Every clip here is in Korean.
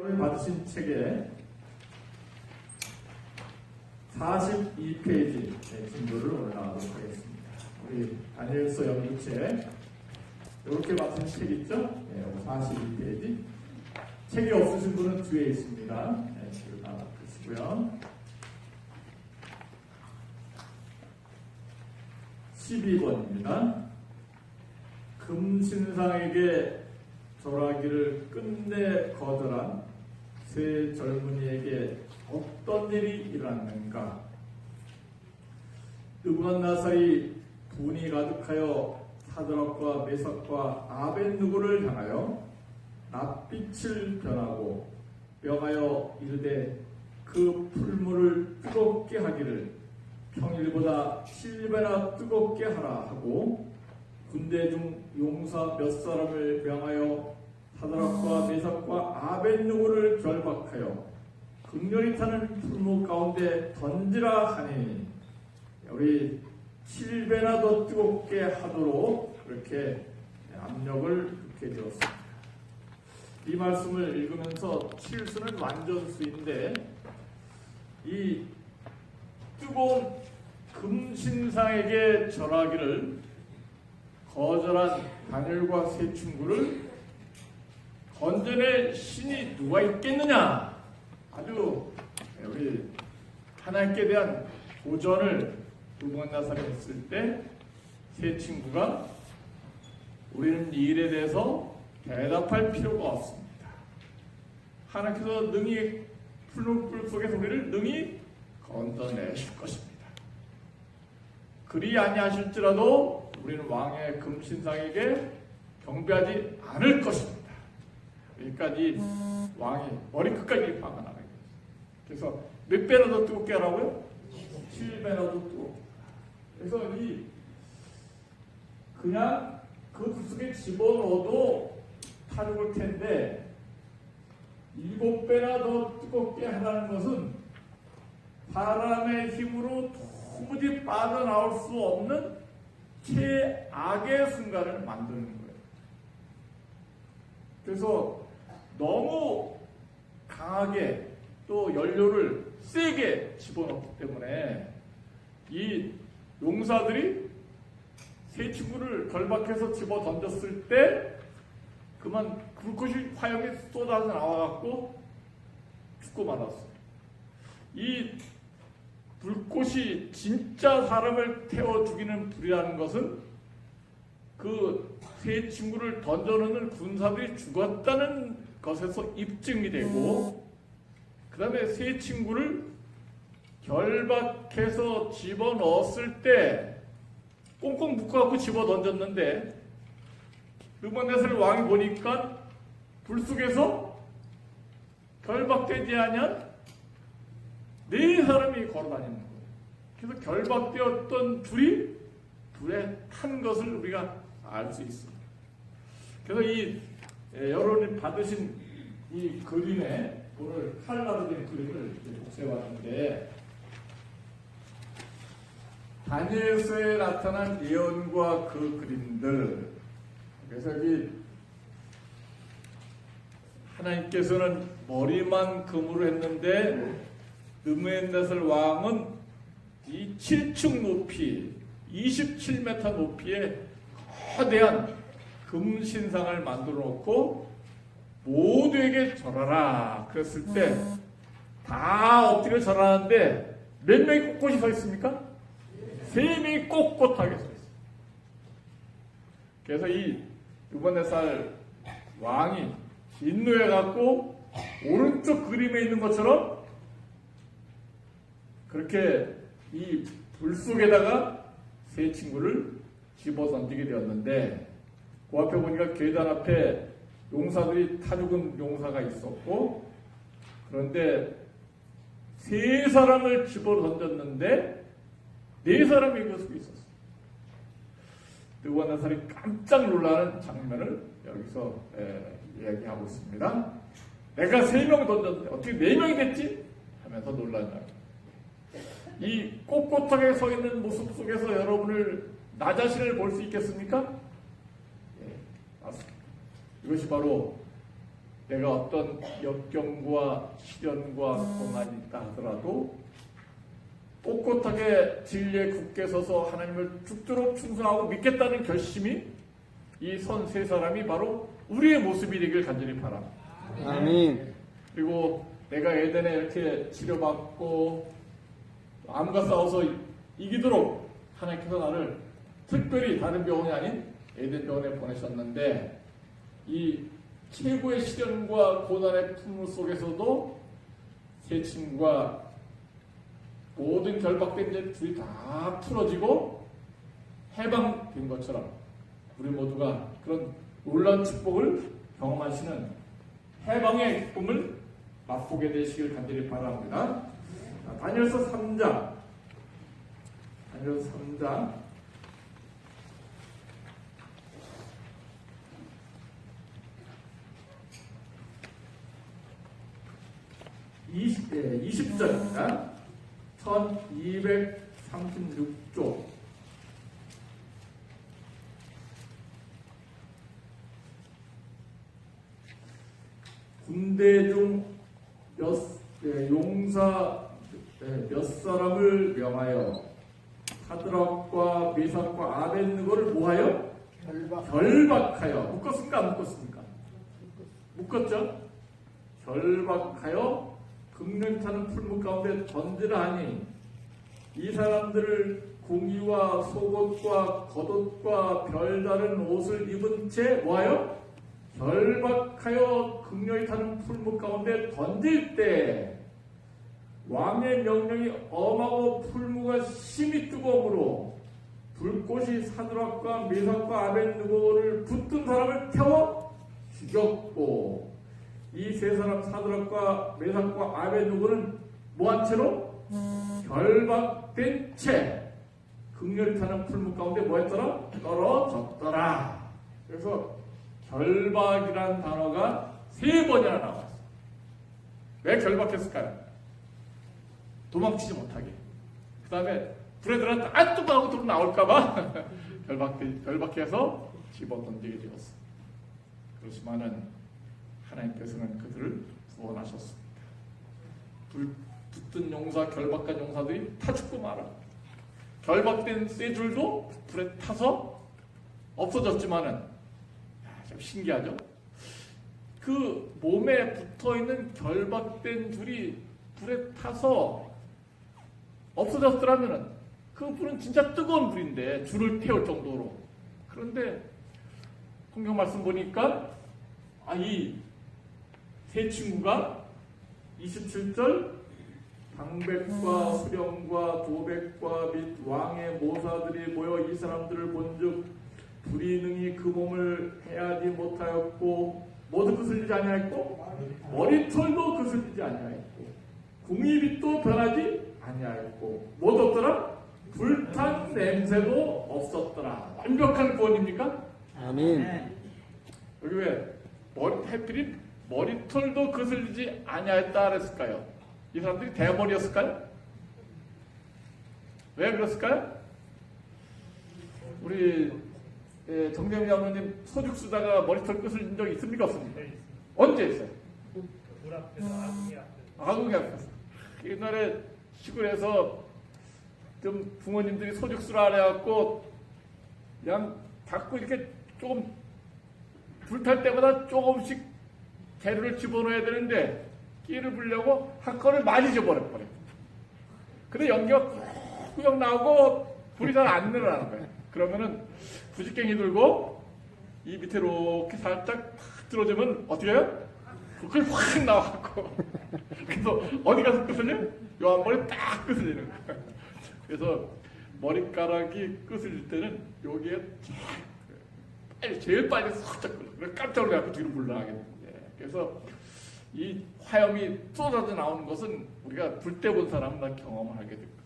오늘 받으신 책에 42페이지 진도를 오늘 나가도록 하겠습니다. 우리 다니엘서 연구책 이렇게 받으신 책 있죠? 42페이지. 책이 없으신 분은 뒤에 있습니다. 책을 나가주시고요. 12번입니다. 금신상에게 절하기를 끝내 거절한 세 젊은이에게 어떤 일이 일어났는가? 느부갓네살이 분이 가득하여 사드락과 메삭과 아벳느고를 향하여 낯빛을 변하고 명하여 이르되 그 풀물을 뜨겁게 하기를 평일보다 7배나 뜨겁게 하라 하고 군대 중 용사 몇 사람을 명하여 사드락과 메삭과 아벳느고를 결박하여 극렬히 타는 풀무 가운데 던지라 하니 우리 7배나 더 뜨겁게 하도록 그렇게 압력을 받게 되었습니다. 이 말씀을 읽으면서 칠수는 완전수인데 이 뜨거운 금신상에게 절하기를 거절한 다니엘과 세 친구를 건져낼 신이 누가 있겠느냐? 아주 우리 하나님께 대한 도전을 느부갓네살이 했을 때 세 친구가 우리는 이 일에 대해서 대답할 필요가 없습니다. 하나님께서 능히 풀물 속에서 우리를 능히 건져내실 것입니다. 그리 아니하실지라도 우리는 왕의 금신상에게 경배하지 않을 것입니다. 그러니까 이 왕이 머리끝까지 화가 나게 됐어요. 그래서 몇 배나 더 뜨겁게 하라고요? 7배나 더 뜨겁게. 그래서 그냥 그 불속에 집어넣어도 타죽을 텐데 7배나 더 뜨겁게 하라는 것은 사람의 힘으로 도무지 빠져나올 수 없는 최악의 순간을 만드는 거예요. 그래서 너무 강하게 또 연료를 세게 집어넣기 때문에 이 용사들이 세 친구를 결박해서 집어 던졌을 때 그만 불꽃이 화염이 쏟아져 나와갖고 죽고 말았어요. 이 불꽃이 진짜 사람을 태워 죽이는 불이라는 것은 그 세 친구를 던져놓는 군사들이 죽었다는 것에서 입증이 되고 그 다음에 세 친구를 결박해서 집어넣었을 때 꽁꽁 묶어갖고 집어 던졌는데 느부갓네살 왕이 보니까 불 속에서 결박되지 않은 네 사람이 걸어다니는 거예요. 그래서 결박되었던 둘이 불에 탄 것을 우리가 알 수 있습니다. 그래서 여러분이 받으신 이 그림에 오늘 칼라로 된 그림을 세웠는데 다니엘서에 나타난 예언과 그 그림들. 그래서 하나님께서는 머리만 금으로 했는데 느부갓네살 왕은 이 7층 높이 27m 높이의 거대한 금신상을 만들어 놓고 모두에게 절하라 그랬을 때 다 엎드려 절하는데 몇 명이 꼿꼿이 서 있습니까? 3명이 꼿꼿하게 서 있어요. 그래서 이 느부갓네살 왕이 진노해 갖고 오른쪽 그림에 있는 것처럼 그렇게 이 불 속에다가 세 친구를 집어 던지게 되었는데 그 앞에 보니까 계단 앞에 용사들이 타 죽은 용사가 있었고 그런데 세 사람을 집어 던졌는데 네 사람이 그 속에 있었어요. 느부갓네살이 깜짝 놀라는 장면을 여기서 이야기하고 있습니다. 내가 3명 던졌는데 어떻게 4명이 됐지? 하면서 놀라냐. 이 꼿꼿하게 서 있는 모습 속에서 여러분을 나 자신을 볼 수 있겠습니까? 맞습니다. 이것이 바로 내가 어떤 역경과 시련과 고난이 있다 하더라도 꼿꼿하게 진리에 굳게 서서 하나님을 죽도록 충성하고 믿겠다는 결심이 이 선 세 사람이 바로 우리의 모습이 되길 간절히 바랍니다. 아멘. 그리고 내가 에덴에 이렇게 치료받고 암과 싸워서 이기도록 하나님께서 나를 특별히 다른 병원이 아닌 에덴 병원에 보내셨는데 이 최고의 시련과 고난의 풍물 속에서도 세 친구가 모든 결박된 일들이 다 풀어지고 해방된 것처럼 우리 모두가 그런 놀라운 축복을 경험하시는 해방의 기쁨을 맛보게 되시길 간절히 바랍니다. 다니엘서 3장 20절입니다. 1236조 군대 중 용사 몇 사람을 명하여 사드락과 메삭과 아벳느고를 모하여 결박하여 묶었습니까? 안 묶었습니까? 묶었죠? 결박하여 극렬 타는 풀무 가운데 던지라 하니 이 사람들을 궁이와 속옷과 겉옷과 별다른 옷을 입은 채 뭐하여? 결박하여 극렬히 타는 풀무 가운데 던질 때 왕의 명령이 엄하고 풀무가 심히 뜨거우므로 불꽃이 사드락과 메삭과 아벳느고를 붙든 사람을 태워 죽였고 이 세 사람 사드락과 메삭과 아벳느고는 뭐한 채로? 결박된 채 극렬히 타는 풀무 가운데 뭐했더라? 떨어졌더라. 그래서 결박이라는 단어가 3번이나 나왔어요. 왜 결박했을까요? 도망치지 못하게. 그 다음에 불에 들어갔다 또 하고 또 나올까봐 결박해서 집어던지게 되었어요. 그렇지만은 하나님께서는 그들을 구원하셨습니다. 불 붙든 용사, 결박한 용사들이 다 죽고 말아. 결박된 세 줄도 불에 타서 없어졌지만은 참 신기하죠? 그 몸에 붙어있는 결박된 줄이 불에 타서 없어졌더라면은 그 불은 진짜 뜨거운 불인데 줄을 태울 정도로. 그런데 성경 말씀 보니까 이 세 친구가 27절 방백과 수령과 도백과 및 왕의 모사들이 모여 이 사람들을 본즉 불이 능히 그 몸을 해하지 못하였고 모두 그슬리지 아니하였고 머리털도 그슬리지 아니하였고 궁이빛도 변하지 아니하였고 뭐도 없더라? 불탄 냄새도 없었더라. 완벽한 구원입니까? 아멘. 여기 왜 해필이 머리털도 그슬리지 아니하였다 그랬을까요? 이 사람들이 대머리였을까요? 왜 그랬을까요? 우리 정재미 장로님 소죽 쓰다가 머리털 그슬린 적 있습니까? 없습니까? 네, 언제 있어요? 물 앞에서 아궁이 앞에서. 아궁이 앞에서. 옛날에 시골에서 좀 부모님들이 소죽수라 그래갖고 그냥 자꾸 이렇게 조금 불탈 때마다 조금씩 재료를 집어넣어야 되는데 끼를 불려고 한 건을 많이 집어넣어버려요. 근데 연기가 꾸역 나오고 불이 잘 안 늘어나는 거예요. 그러면은 부직갱이 들고 이 밑에 이렇게 살짝 탁 들어주면 어떻게 해요? 불이 확 나와갖고 그래서 어디 가서 끄슬려? 요 앞머리 딱 끄슬리는 거예요. 그래서 머리카락이 끄슬릴 때는 여기에 제일 빨리 살짝 끄슬려. 깜짝 놀라서 뒤로 물러나게 됩니다. 그래서 이 화염이 쏟아져 나오는 것은 우리가 불때 본 사람은 다 경험을 하게 됩니다.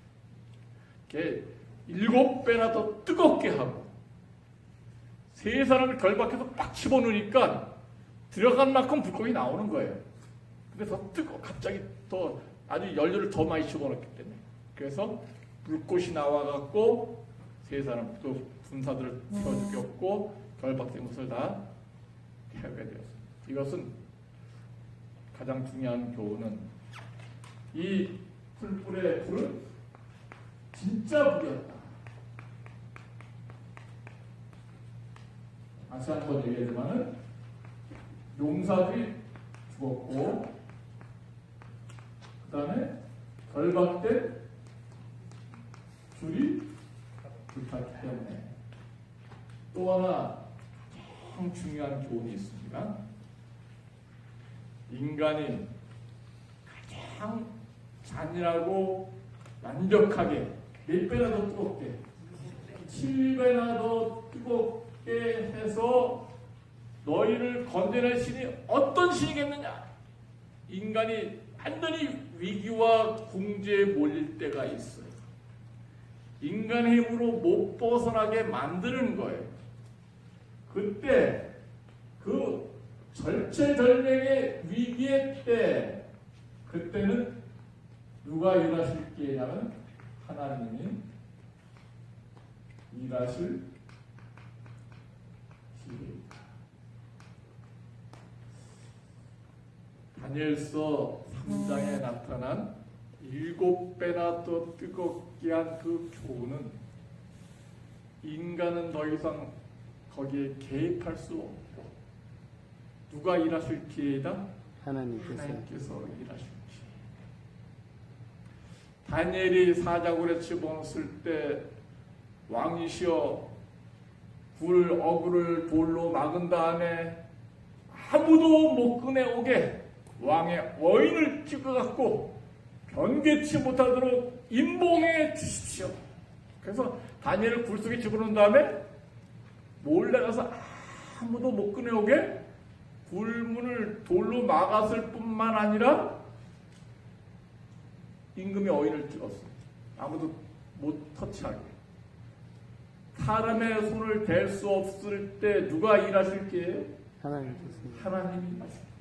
이게 7배나 더 뜨겁게 하고 세 사람을 결박해서 빡 집어넣으니까 들어간 만큼 불꽃이 나오는 거예요. 근데 더 갑자기 더 아주 연료를 더 많이 집어넣기 때문에 그래서 불꽃이 나와갖고 세 사람 그 군사들을 태워 죽였고 결박된 것을 다 태우게 되었습니다. 이것은 가장 중요한 교훈은 이 풀불의 불은 진짜 불이었다. 다시 한번 얘기하지만은 용사들이 죽었고 그 다음에 결박된 줄이 불탔기 때문에 또 하나 참 중요한 교훈이 있습니다. 인간이 가장 잔인하고 완벽하게 몇 배나 더 뜨겁게 7배나 더 뜨겁게 해서 너희를 건져낼 신이 어떤 신이겠느냐? 인간이 완전히 위기와 궁지에 몰릴 때가 있어요. 인간의 힘으로 못 벗어나게 만드는 거예요. 그때 그 절체절명의 위기의 때 그때는 누가 일하실 기회냐면 하나님이 일하실 기회입니다. 다니엘서 3장에 나타난 7배나 더 뜨겁게 한 그 교훈은 인간은 더 이상 거기에 개입할 수 없고 누가 일하실 기회이다? 하나님께서 일하실 기회. 다니엘이 사자굴에 집어넣었을 때 왕이시여 불 어구를 돌로 막은 다음에 아무도 못 꺼내오게 왕의 어인을 찍어갖고 변개치 못하도록 임봉해 주십시오. 그래서 다니엘을 굴 속에 집어넣은 다음에 몰래 가서 아무도 못 꺼내오게 굴문을 돌로 막았을 뿐만 아니라 임금의 어인을 찍었어요. 아무도 못 터치하게. 사람의 손을 댈 수 없을 때 누가 일하실 기회예요? 하나님께서 하나님이 일하십니다.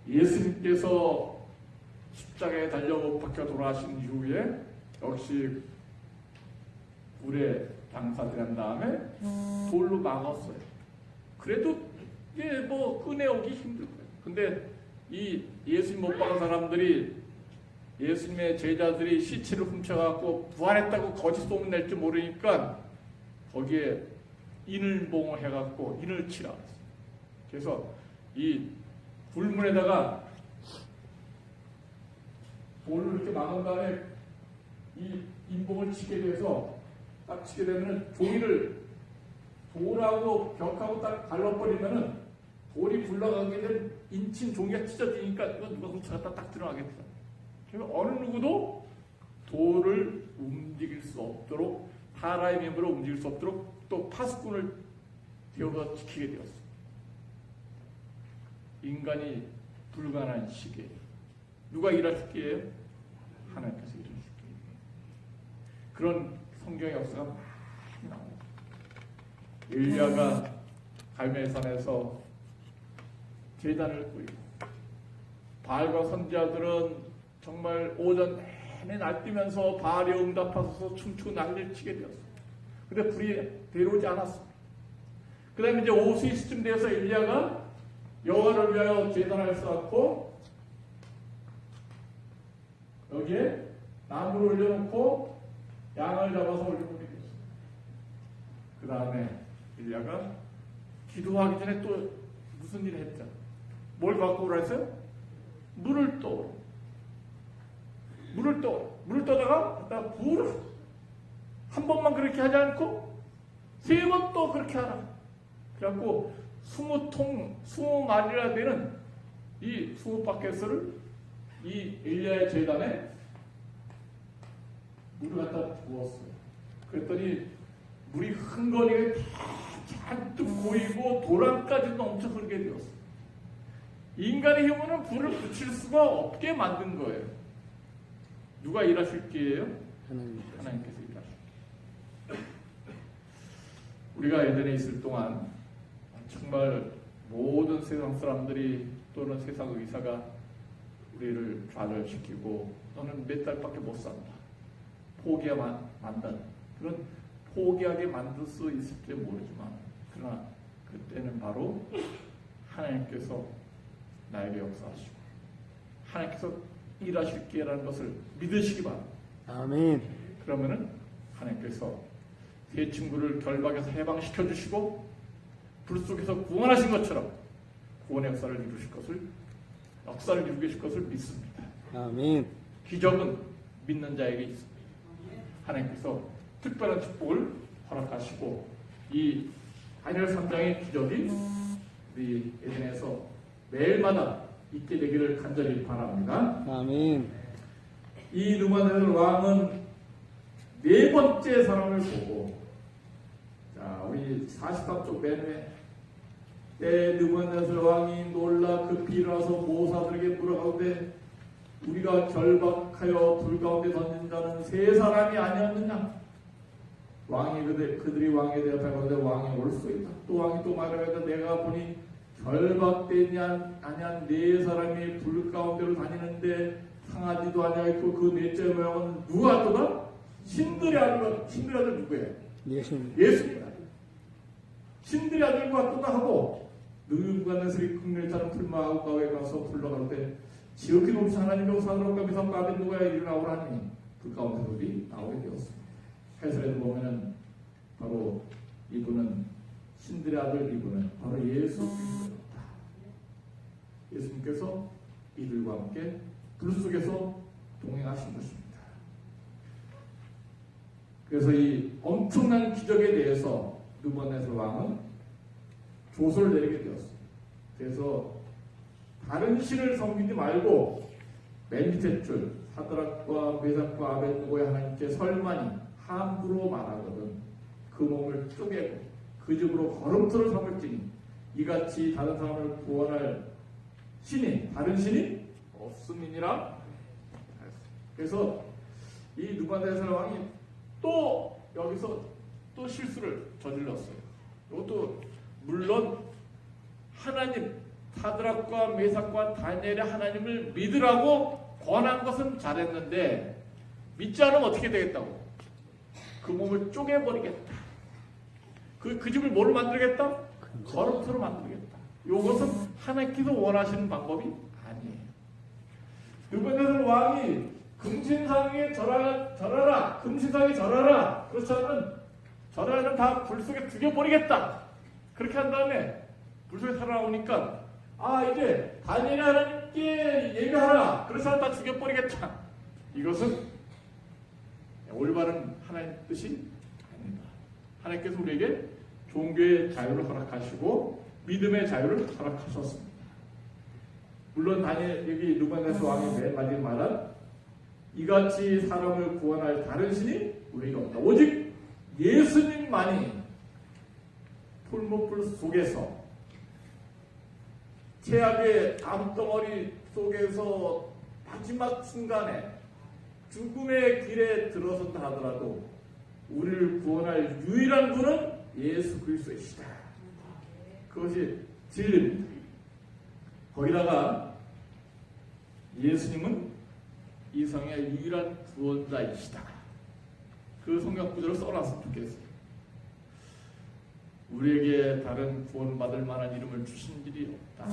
예수님께서 십자가에 달려 못 박혀 돌아가신 이후에 역시 불에 장사된 다음에 돌로 막았어요. 그래도 이게 뭐 꺼내오기 힘들 거예요. 근데 이 예수님 못 박은 사람들이 예수님의 제자들이 시체를 훔쳐갖고 부활했다고 거짓 소문 낼지 모르니까 거기에 인을봉을 해갖고 인을 치라. 그래서 이 불문에다가 돌을 이렇게 막은 다음에 이 인봉을 치게 돼서 딱 치게 되면은 종이를 돌하고 벽하고 딱 갈라버리면은 돌이 굴러가게 된 인친 종이가 찢어지니까 이건 누가 훔쳐갔다 딱 들어가겠다. 그래서 어느 누구도 돌을 움직일 수 없도록 사람의 힘으로 움직일 수 없도록 또 파수꾼을 되어서 지키게 되었어. 인간이 불가능한 시기에 누가 일하실 기회예요? 하나님께서 일하실 기회예요. 그런 성경의 역사가 많이 나옵니다. 엘리야가 갈멜산에서 제단을 꾸리고 바알과 선지자들은 정말 오전 내내 날뛰면서 바알에 응답하셔서 춤추고 난리를 치게 되었어요. 근데 불이 데려오지 않았어요. 그 다음에 이제 오후 3시쯤 돼서 엘리야가 여호와를 위하여 제단을 쌓고 여기에 나무를 올려놓고 양을 잡아서 올려놓게 됐어요. 그 다음에 엘리야가 기도하기 전에 또 무슨 일을 했죠? 뭘 갖고 오라 했어요? 물을 떠오라. 물을 떠다가 불을 한 번만 그렇게 하지 않고 3번 또 그렇게 하라. 그래갖고 20마리나 되는 이 20바켓을 이 엘리야의 제단에 물을 갖다 부었어요. 그랬더니 물이 흥건하게 잔뜩 고이고 도랑까지 넘쳐 흐르게 되었어요. 인간의 힘으로는 불을 붙일 수가 없게 만든 거예요. 누가 일하실 기회예요? 하나님께서 일하실 기회. 우리가 에덴에 있을 동안 정말 모든 세상 사람들이 또는 세상 의사가 우리를 좌절시키고 너는 몇 달밖에 못 산다. 포기하면 만다. 그런 포기하게 만들 수 있을지 모르지만 그러나 그때는 바로 하나님께서 나에게 역사하시고 하나님께서 일하실 기회라는 것을 믿으시기 바랍니다. 아멘. 그러면은 하나님께서 세 친구를 결박해서 해방시켜 주시고 불 속에서 구원하신 것처럼 구원의 역사를 이루게 하실 것을 믿습니다. 아멘. 기적은 믿는 자에게 있습니다. 하나님께서 특별한 축복을 허락하시고 이 다니엘 3장의 기적이 우리 에덴에서 매일마다 있게 되기를 간절히 바랍니다. 아멘. 이 느부갓네살 왕은 네 번째 사람을 보고, 자 우리 43쪽 맨 위에 때 느부갓네살 왕이 놀라 급히 일어나서 모사들에게 물어가되 우리가 결박하여 불 가운데 던진 자는 세 사람이 아니었느냐? 왕이 그들이 왕에 대답하되 왕이 올 수 있다. 또 왕이 또 말하되 내가 보니 결박되지 아니한 네 사람이 불 가운데로 다니는데 상하지도 아니하였고 그 넷째 모양은 누가 같도다? 신들의 아들 누구예요? 예수입니다. 신들의 아들과 같도다 하고 느부갓네살이 극렬처럼 불마하고 가에 가서 불러가는데 지극히 높으신 하나님의 사드락과 미삭과 아벳느고가 일어나오라 하니 그 가운데 둘이 나오게 되었습니다. 해설에도 보면은 바로 이분은 신들의 아들, 이분은 바로 예수 그리스도였다. 예수님께서 이들과 함께 불 속에서 동행하신 것입니다. 그래서 이 엄청난 기적에 대해서 느부갓네살 왕은 조소를 내리게 되었습니다. 그래서 다른 신을 섬기지 말고 맨 밑에 줄 사드락과 메삭과 아벳느고의 하나님께 설만이 함부로 말하거든 그 몸을 쪼개고 그 집으로 걸음돌을 삼을지니 이같이 다른 사람을 구원할 신이 다른 신이 없음이니라. 그래서 이 느부갓네살 왕이 또 여기서 또 실수를 저질렀어요. 이것도 물론 하나님 사드락과 메삭과 다니엘의 하나님을 믿으라고 권한 것은 잘했는데 믿지 않으면 어떻게 되겠다고? 그 몸을 쪼개버리겠다. 그 집을 뭐로 만들겠다? 거름투로 만들겠다. 이것은 하나님께서 원하시는 방법이 아니에요. 느부갓네살 왕이 금신상에 절하라, 금신상에 절하라. 그렇지 않으면 절하면 다 불 속에 죽여버리겠다. 그렇게 한 다음에 불 속에 살아나오니까 이제 다니엘 하나님께 예배하라. 그렇지 않으면 다 죽여버리겠다. 이것은 올바른 하나님 뜻이 아닙니다. 하나님께서 우리에게 종교의 자유를 허락하시고 믿음의 자유를 허락하셨습니다. 물론 다니엘 여기 느부갓네살 왕이 맨 마지막 말은 이같이 사람을 구원할 다른 신이 우리가 없다. 오직 예수님만이 풀무불 속에서 최악의 암덩어리 속에서 마지막 순간에 죽음의 길에 들어선다 하더라도 우리를 구원할 유일한 분은 예수 그리스도이시다. 그것이 진리입니다. 거기다가 예수님은 이 성의 유일한 구원자이시다. 그 성경 구절을 써놨으면 좋겠어요. 우리에게 다른 구원받을 만한 이름을 주신 일이 없다.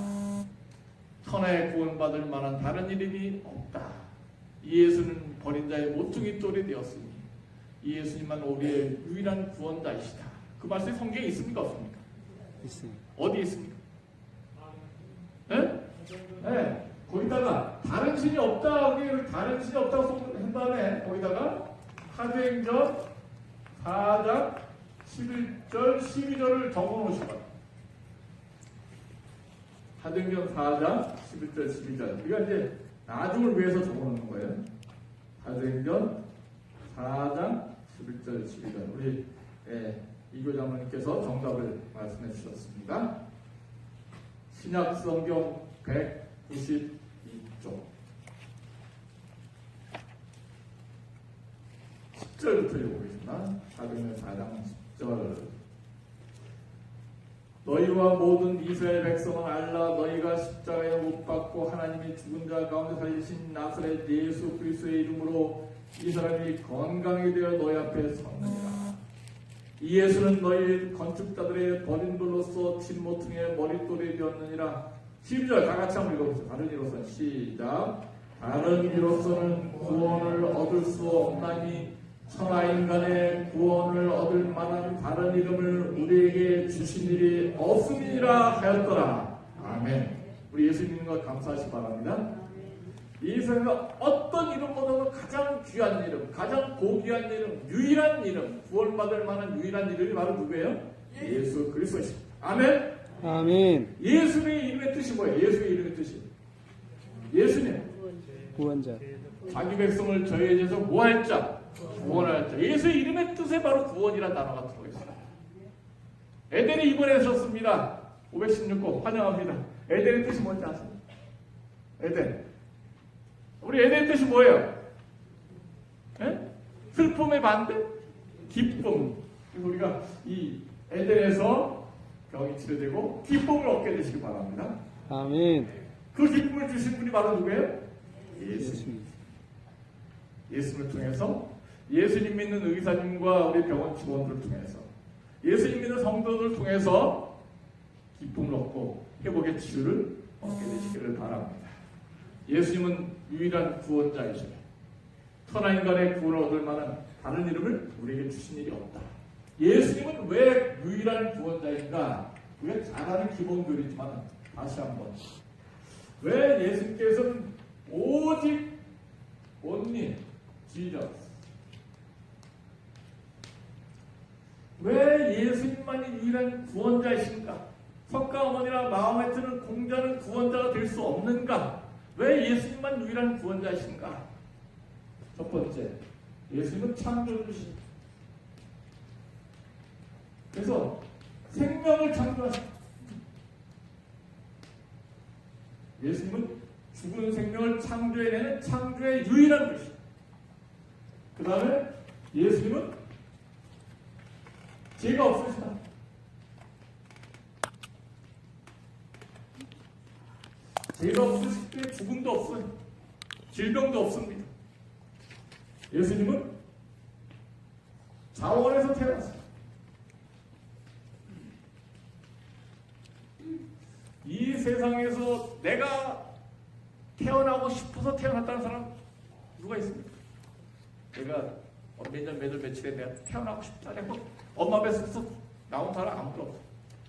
천하에 구원받을 만한 다른 이름이 없다. 이 예수는 버린 자의 모퉁이 돌이 되었으니 이 예수님만 우리의 유일한 구원자이시다. 그 말씀이 성경에 있습니까? 없습니까? 있습니다. 어디 있습니까? 네? 네. 거기다가 다른 신이 없다. 다른 신이 없다고 한 다음에 거기다가 사도행전 4장 11절 12절을 적어 놓으신 거예요. 사도행전 4장 11절 12절. 이거 이제 나중을 위해서 적어 놓는 거예요. 사도행전 4장 11절 12절. 우리 이교 장로님께서 정답을 말씀해 주셨습니다. 신약 성경 192쪽 10절부터 읽어보겠습니다. 사도행전 4장 10절. 너희와 모든 이스라엘 백성은 알라. 너희가 십자가에 못 박고 하나님이 죽은 자 가운데 살리신 나사렛 예수 그리스도의 이름으로 이 사람이 건강히 되어 너희 앞에 섰느니라. 이 예수는 너희 건축자들의 버린 돌로서 진모퉁이의 머릿돌이 되었느니라. 12절 다 같이 한번 읽어보세요. 다른 이로서는 시작. 다른 이로서는 구원을 얻을 수 없나니 천하 인간의 구원을 얻을 만한 다른 이름을 우리에게 주신 일이 없음이라 하였더라. 아멘. 우리 예수 믿는 것 감사하시 바랍니다. 이 세상에서 어떤 이름보다도 가장 귀한 이름, 가장 고귀한 이름, 유일한 이름, 구원받을 만한 유일한 이름이 바로 누구예요? 예수 그리스도십니다. 아멘. 아멘. 예수의 이름의 뜻이 뭐예요? 예수의 이름의 뜻이 예수님 구원자. 자기 백성을 저희에 대해서 뭐할 자? 구원할 자. 예수의 이름의 뜻에 바로 구원이라는 단어가 들어있어요. 에덴이 이번에 썼습니다. 516호 환영합니다. 에덴의 뜻이 뭔지 아세요? 에덴. 우리 에덴의 뜻이 뭐예요? 에? 슬픔의 반대? 기쁨. 그래서 우리가 이 에덴에서 병이 치료되고 기쁨을 얻게 되시기 바랍니다. 아멘. 그 기쁨을 주신 분이 바로 누구예요? 예수님. 예수님. 예수님을 통해서 예수님 믿는 의사님과 우리 병원 직원들을 통해서 예수님 믿는 성도들을 통해서 기쁨을 얻고 회복의 치유를 얻게 되시기를 바랍니다. 예수님은 유일한 구원자이시네. 천하 인간의 구원을 얻을 만한 다른 이름을 우리에게 주신 일이 없다. 예수님은 왜 유일한 구원자인가? 우리가 잘 아는 기본 교리지만 다시 한번 왜 예수님께서는 오직 only Jesus 왜 예수님만이 유일한 구원자이신가? 석가 어머니나 마호메트는 공자는 구원자가 될 수 없는가? 왜 예수님만 유일한 구원자이신가? 첫 번째, 예수님은 창조주십니다. 그래서 생명을 창조하십니다. 예수님은 죽은 생명을 창조해내는 창조의 유일한 것입니다. 그 다음에 예수님은 죄가 없으시다. 죄가 없으실 때 죽음도 없어요. 질병도 없습니다. 예수님은 자원에서 태어났어요. 이 세상에서 내가 태어나고 싶어서 태어났다는 사람 누가 있습니까? 내가 몇년 며칠에 내가 태어나고 싶다. 내가 엄마 뱃속에서 나온 사람 아무도 없어.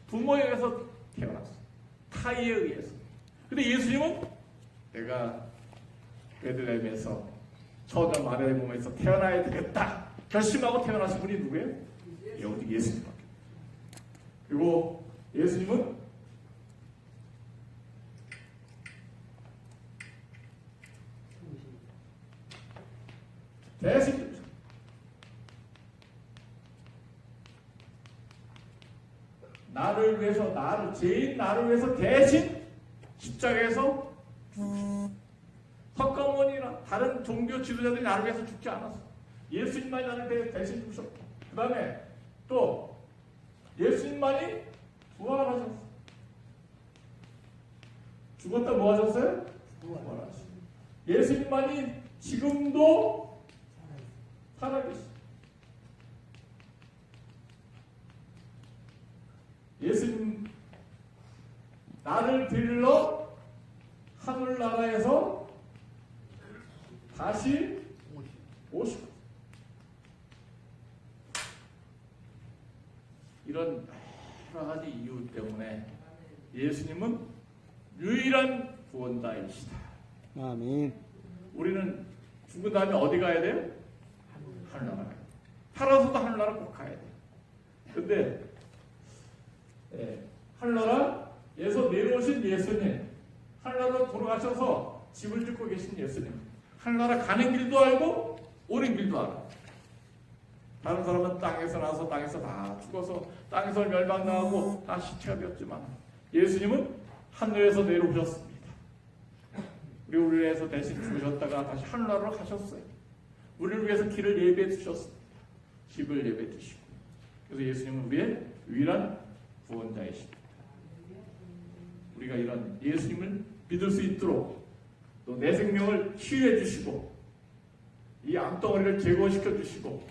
부모에 의해서 태어났어. 타의에 의해서. 근데 예수님은 내가 베들레헴에서 처자 마리아의 몸에서 태어나야 되겠다 결심하고 태어나신 분이 누구예요? 오직 예수님밖에. 그리고 예수님은 대신 나를 위해서 죄인 나를 위해서 대신 십자가에서 석가모니나 다른 종교 지도자들이 나를 위해서 죽지 않았어. 예수님만이 나를 대신 죽으셨고 그 다음에 또 예수님만이 부활하셨어. 죽었다 뭐 하셨어요? 부활하셨어. 예수님만이 지금도 살아계시. 예수님 나를 빌러 하늘나라에서 다시 오시고 이런 여러 가지 이유 때문에 예수님은 유일한 구원자이시다. 아멘. 우리는 죽은 다음에 어디 가야 돼요? 하늘나라 가야 돼요. 살아서도 하늘나라 꼭 가야 돼요. 근데 하늘나라에서 내려오신 예수님, 하늘나라로 돌아가셔서 집을 짓고 계신 예수님, 하늘나라 가는 길도 알고 오는 길도 알아. 다른 사람은 땅에서 나서 땅에서 다 죽어서 땅에서 멸망당하고 다 시체가 되었지만 예수님은 하늘에서 내려오셨습니다. 우리를 위해서 대신 죽으셨다가 다시 하늘나라로 가셨어요. 우리를 위해서 길을 예배해 주셨습니다. 집을 예배해 주시고. 그래서 예수님은 우리의 유일한 구원자이십니다. 우리가 이런 예수님을 믿을 수 있도록 또 내 생명을 치유해 주시고 이 암덩어리를 제거시켜 주시고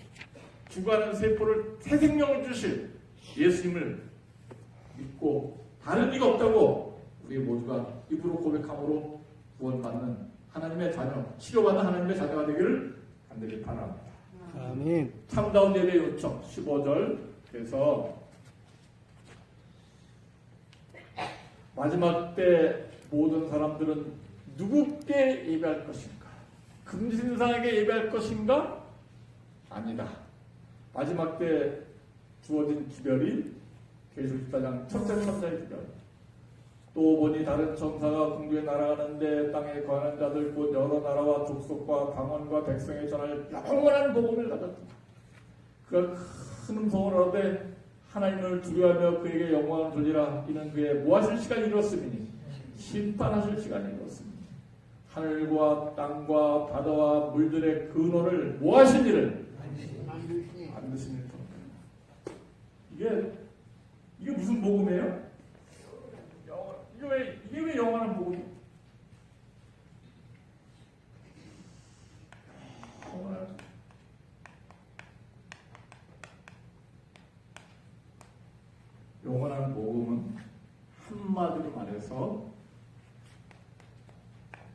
죽어가는 세포를 새 생명을 주실 예수님을 믿고 다른 이가 없다고 우리 모두가 입으로 고백함으로 구원받는 하나님의 자녀, 치료받는 하나님의 자녀가 되기를 간절히 바랍니다. 아멘. 참다운 예배 요청 15절 그래서 마지막 때 모든 사람들은 누구께 예배할 것인가? 금신상에게 예배할 것인가? 아니다. 마지막 때 주어진 기별이 계시록 14장 첫째 천사의 기별. 또 보니 다른 천사가 궁중에 날아가는데 땅에 거하는 자들 곧 여러 나라와 족속과 방언과 백성에 전할 영원한 복음을 가졌다. 그가 큰 음성을 하되 하나님을 두려워하며 그에게 영광을 돌리라. 이는 그의 모하실 시간이 이뤘음이니 심판하실 시간이 이뤘음이니 하늘과 땅과 바다와 물들의 근원을 모하신 이를 만드신 일. 이게 무슨 복음이에요? 이게 왜 영원한 복음이에요? 영원한 복음은 한마디로 말해서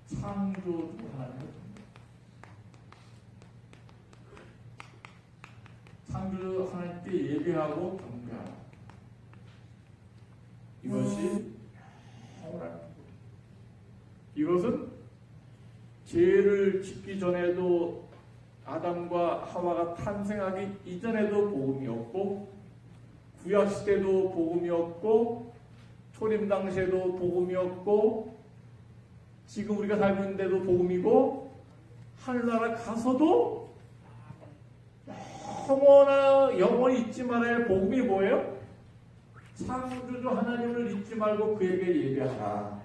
창조주 하나님을 돕니다. 창조주 하나님께 예배하고 경배하라. 이것이 영원한 복음. 이것은 죄를 짓기 전에도 아담과 하와가 탄생하기 이전에도 복음이었고 구약시대도 복음이었고 초림 당시에도 복음이었고 지금 우리가 살고 있는데도 복음이고 하늘나라 가서도 영원히 잊지 말아야 할 복음이 뭐예요? 창조주 하나님을 잊지 말고 그에게 예배하라.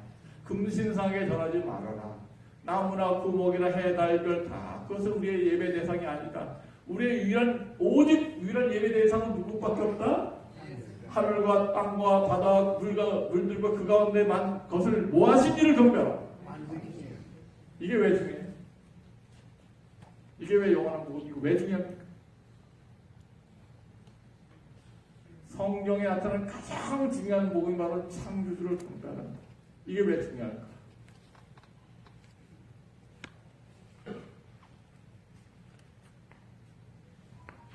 금신상에 전하지 말아라. 나무나 구목이나 해, 달, 별 다 그것은 우리의 예배 대상이 아니다. 우리의 오직 유일한 예배 대상은 누구밖에 없다? 하늘과 땅과 바다, 물들과 그 가운데 만 것을 모하신 이를 경배하라. 이게 왜 중요해요? 이게 왜 영원한 복음? 이거 왜 중요합니까? 성경에 나타나는 가장 중요한 복음이 바로 창조주를 경배하는 것. 이게 왜 중요할까?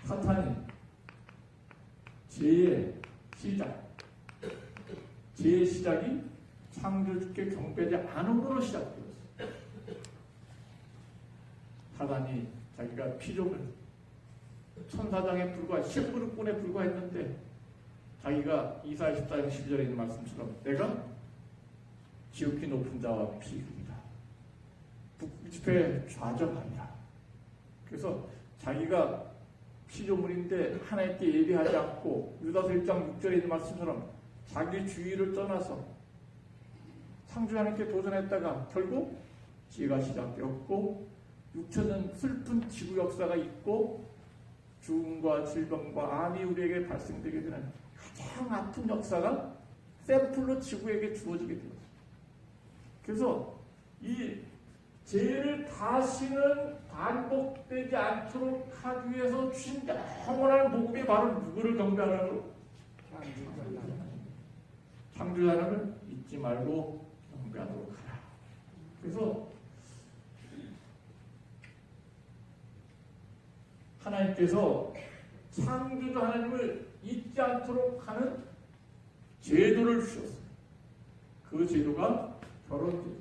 사탄이 죄의 시작이 창조주께 경배하지 않음으로 시작되었어요. 사탄이 자기가 피조물 천사장에 불과해 심부름꾼에 불과했는데 자기가 이사야 14장 12절에 있는 말씀처럼 내가 지극히 높은 자와 비극이다. 북집에 좌정하리라. 그래서 자기가 피조물인데 하나님께 예배하지 않고 유다서 1장 6절에 있는 말씀처럼 자기 주의를 떠나서 창조 하나님께 도전했다가 결국 지혜가 시작되었고 6천년 슬픈 지구 역사가 있고 죽음과 질병과 암이 우리에게 발생되게 되는 가장 아픈 역사가 샘플로 지구에게 주어지게 되었습니다. 그래서 이 죄를 다시는 반복되지 않도록 하기 위해서 주신 영원한 복음이 바로 누구를 경배하라고? 창조주 하나님을 잊지 말고 경배하도록 하라. 그래서 하나님께서 창조주 하나님을 잊지 않도록 하는 제도를 주셨어요. 그 제도가 결혼제도.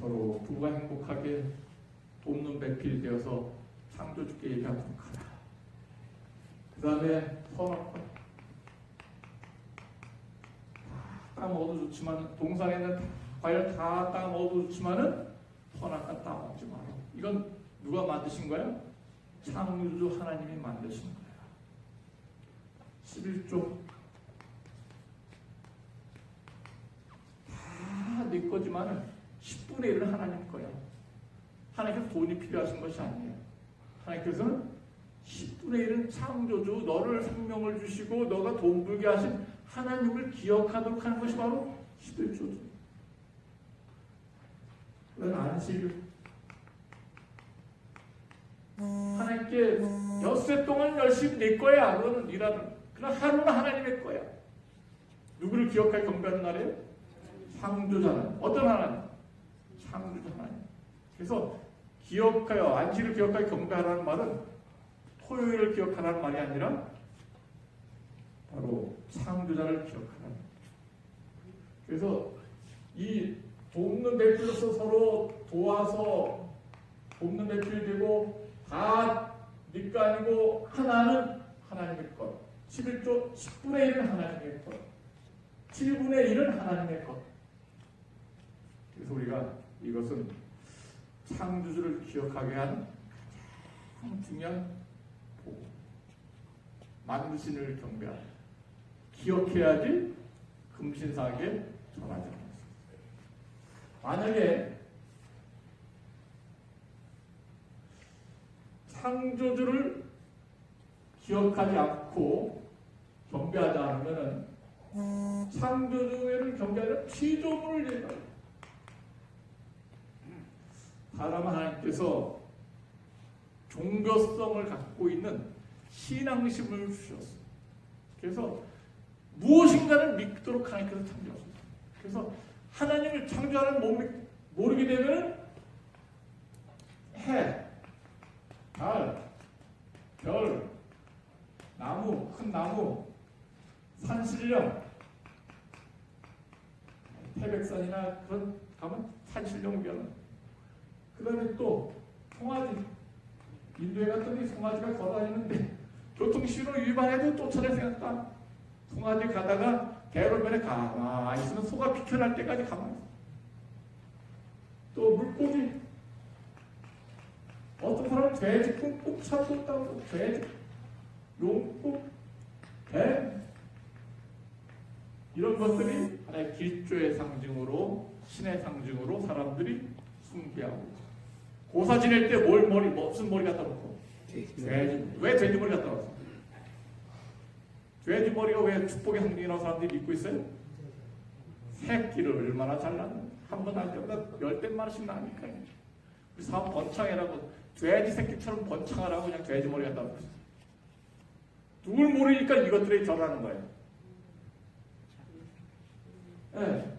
서로 부부가 행복하게 돕는 배필이 되어서 창조주께 예배하도록 하라. 그 다음에 선악과 땅 얻어 좋지만 동산에는 과일 다 땅 얻어 좋지만은 선악과 땅 얻지 마라. 이건 누가 만드신 거예요? 창조주 하나님이 만드신 거예요. 11조 다 네 거지만은 10분의 1은 하나님 거야. 하나님께서 돈이 필요하신 것이 아니에요. 하나님께서는 10분의 1은 창조주 너를 생명을 주시고 너가 돈 벌게 하신 하나님을 기억하도록 하는 것이 바로 11조죠. 그건 안식일 하나님께 엿새 동안 열심히 낼 거야. 그거는 일하는. 그러나 하루는 하나님의 거야. 누구를 기억하여 경배하는 날이에요? 창조자 하나님. 어떤 하나님? 창조자 하나님. 그래서 기억하여, 안식을 기억하여 경배하라는 말은 토요일을 기억하라는 말이 아니라 바로 창조자를 기억하라는. 그래서 이 돕는 배필로서 서로 도와서 돕는 배필이 되고 다 니거 아니고 하나는 하나님의 것. 11조 10분의 1은 하나님의 것. 7분의 1은 하나님의 것. 그래서 우리가 이것은 창조주를 기억하게 한 가장 중요한 보고 만드신 이를 경배하라. 기억해야지 금신상에게 전하지 않습니다. 만약에 창조주를 기억하지 않고 경배하지 않으면 창조주를 경배하는 피조물을 얘기합니다. 사람 하나님께서 종교성을 갖고 있는 신앙심을 주셨어요. 그래서 무엇인가를 믿도록 하나님께서 창조하셨습니다. 그래서 하나님을 창조하는 모르게 되면 해, 달, 별, 나무, 큰 나무, 산신령, 태백산이나 그런 가면 산신령 구경은 그 다음에 또 송아지, 인도에 갔더니 송아지가 걸어다니는데 교통신호 위반해도 쫓아낼 생각도 송아지 가다가 대로변에 가만히 있으면 소가 비켜날 때까지 가만히 있어. 또 물고기, 어떤 사람은 돼지 꾹꾹 참고 있다고. 돼지, 용국, 뱀, 이런 것들이 하나의 길조의 상징으로, 신의 상징으로 사람들이 숭배하고. 고사 지낼 때 무슨 머리 갖다 놓고? 돼지. 왜 돼지 머리 갖다 놨어? 돼지 머리가 왜 축복의 상징이라고 사람들이 믿고 있어요? 새끼를 얼마나 잘 낳는, 한 번 할 때보다 10대만원씩 나니까. 우리 사업 번창해라고, 돼지 새끼처럼 번창하라고 그냥 돼지 머리 갖다 놓고 있어요. 누굴 모르니까 이것들이 절하는 거예요. 네.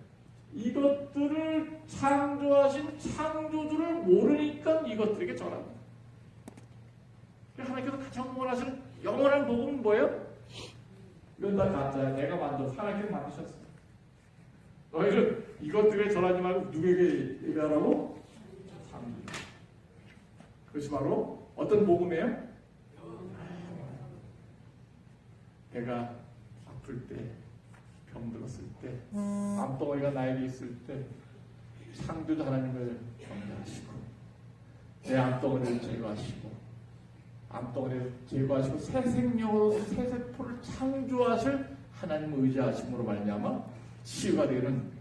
이것들을 창조하신 창조주를 모르니까 이것들에게 절합니다. 하나님께서 가장 원하시는 영원한 복음은 뭐예요? 이건 다 가짜야. 내가 만들어서 하나님께서 만드셨어. 너희는 이것들에 절하지 말고 누구에게 얘기하라고? 창조주. 그것이 바로 어떤 복음이에요? 내가 아플 때, 병들었을 때, 암덩어리가 나에게 있을 때 창조주 하나님을 경배하시고 내 암덩어리를 제거하시고 암덩어리를 제거하시고 새 생명으로 새 세포를 창조하실 하나님을 의지하심으로 말미암아 치유가 되는